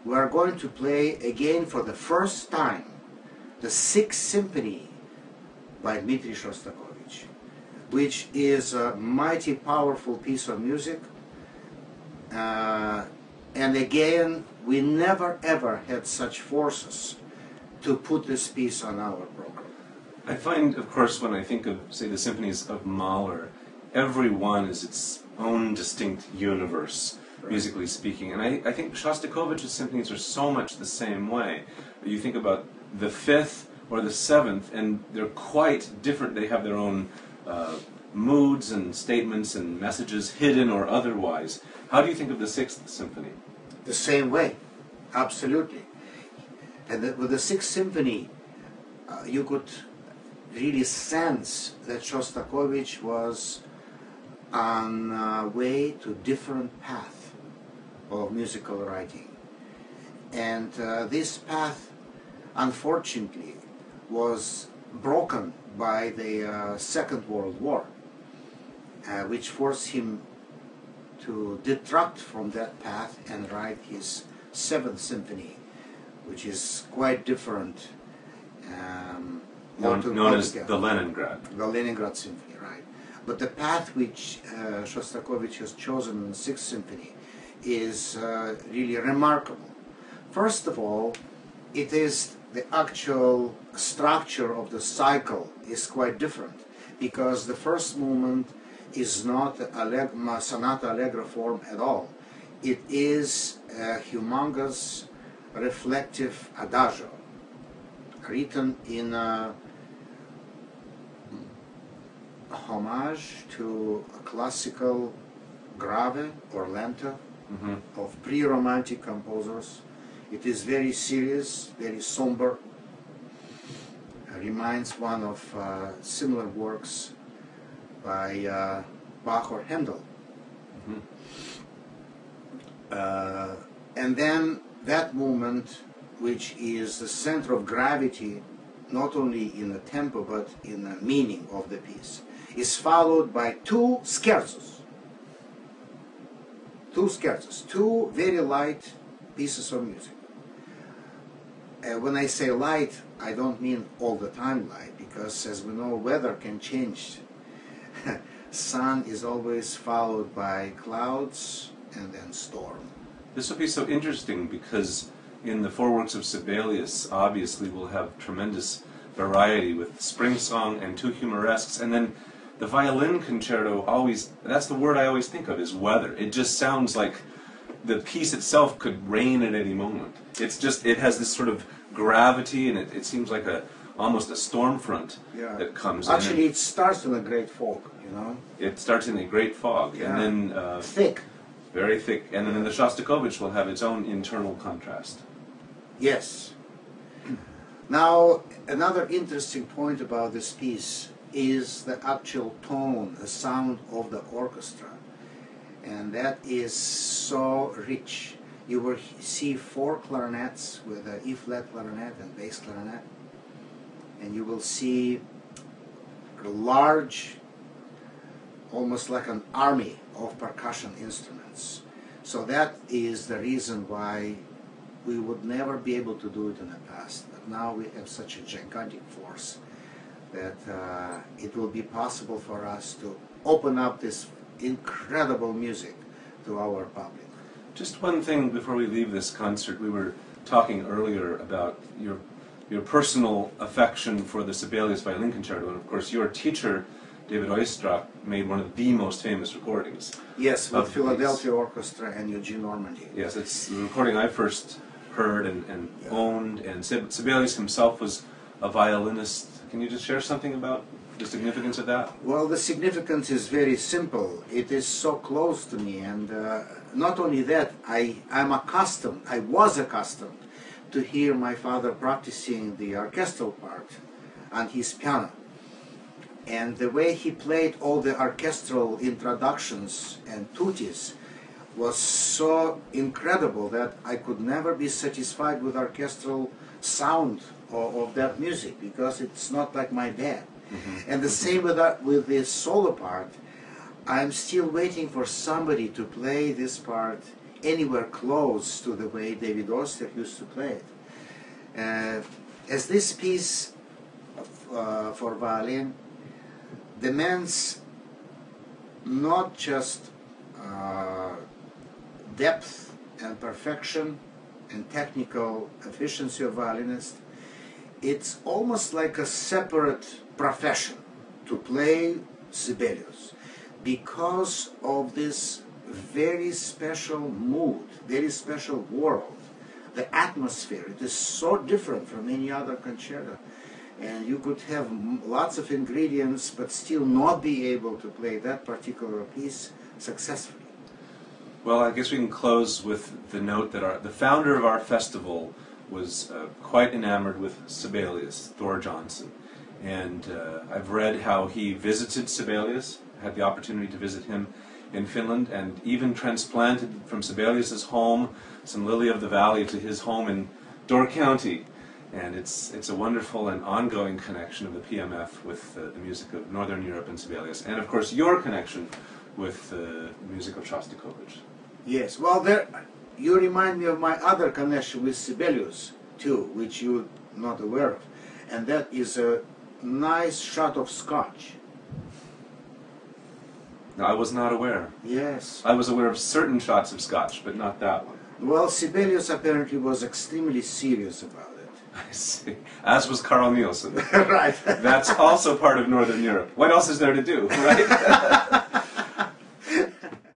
we are going to play again for the first time the Sixth Symphony by Dmitri Shostakovich, which is a mighty powerful piece of music. And again, we never ever had such forces to put this piece on our program. I find, of course, when I think of, say, the symphonies of Mahler, every one is its own distinct universe, right, musically speaking. And I think Shostakovich's symphonies are so much the same way. You think about the Fifth or the Seventh, and they're quite different. They have their own moods and statements and messages, hidden or otherwise. How do you think of the Sixth Symphony? The same way, absolutely. And with the Sixth Symphony, you could really sense that Shostakovich was on a way to different path of musical writing. And this path, unfortunately, was broken by the Second World War, which forced him to detract from that path and write his Seventh Symphony, which is quite different. Known as the Leningrad. The Leningrad Symphony, right. But the path which Shostakovich has chosen in the Sixth Symphony is really remarkable. First of all, it is the actual structure of the cycle is quite different, because the first movement is not a sonata allegro form at all. It is a humongous reflective adagio written in a homage to a classical grave or lento of pre-romantic composers. It is very serious, very somber. Reminds one of similar works by Bach or Handel. And then that movement, which is the center of gravity, not only in the tempo but in the meaning of the piece, is followed by two scherzos. Two very light pieces of music. When I say light, I don't mean all the time light, because as we know, weather can change. Sun is always followed by clouds and then storm. This will be so interesting because in the four works of Sibelius, obviously we'll have tremendous variety with spring song and two humoresques, and then the violin concerto always, that's the word I always think of, is weather. It just sounds like the piece itself could rain at any moment. It's just, it has this sort of gravity, and it seems like almost a storm front that comes in. Actually, it starts in a great fog, you know. It starts in a great fog, and then thick. Very thick, and then the Shostakovich will have its own internal contrast. Yes. Now, another interesting point about this piece is the actual tone, the sound of the orchestra. And that is so rich. You will see four clarinets with an E-flat clarinet and bass clarinet. And you will see a large, almost like an army of percussion instruments. So that is the reason why we would never be able to do it in the past. But now we have such a gigantic force that it will be possible for us to open up this incredible music to our public. Just one thing before we leave this concert. We were talking earlier about your personal affection for the Sibelius Violin Concerto, and of course your teacher, David Oistrakh, made one of the most famous recordings. Yes, with Philadelphia Orchestra and Eugene Normandy. Yes, it's the recording I first heard and owned, and Sibelius himself was a violinist. Can you just share something about the significance of that? Well, the significance is very simple. It is so close to me, and not only that, I was accustomed to hear my father practicing the orchestral part on his piano. And the way he played all the orchestral introductions and tutis was so incredible that I could never be satisfied with orchestral sound of that music, because it's not like my dad. And the same with the solo part. I'm still waiting for somebody to play this part anywhere close to the way David Oster used to play it. As this piece for violin demands not just depth and perfection and technical efficiency of violinist, it's almost like a separate profession to play Sibelius, because of this very special mood, very special world, the atmosphere. It is so different from any other concerto, and you could have lots of ingredients but still not be able to play that particular piece successfully. Well, I guess we can close with the note that the founder of our festival was quite enamored with Sibelius, Thor Johnson. And I've read how he visited Sibelius, had the opportunity to visit him in Finland, and even transplanted from Sibelius's home some lily of the valley to his home in Door County. And it's a wonderful and ongoing connection of the PMF with the music of Northern Europe and Sibelius, and of course your connection with the music of Shostakovich. Yes, well, you remind me of my other connection with Sibelius too, which you're not aware of, and that is a nice shot of scotch. I was not aware. Yes. I was aware of certain shots of scotch, but not that one. Well, Sibelius apparently was extremely serious about it. I see. As was Carl Nielsen. Right. That's also part of Northern Europe. What else is there to do, right?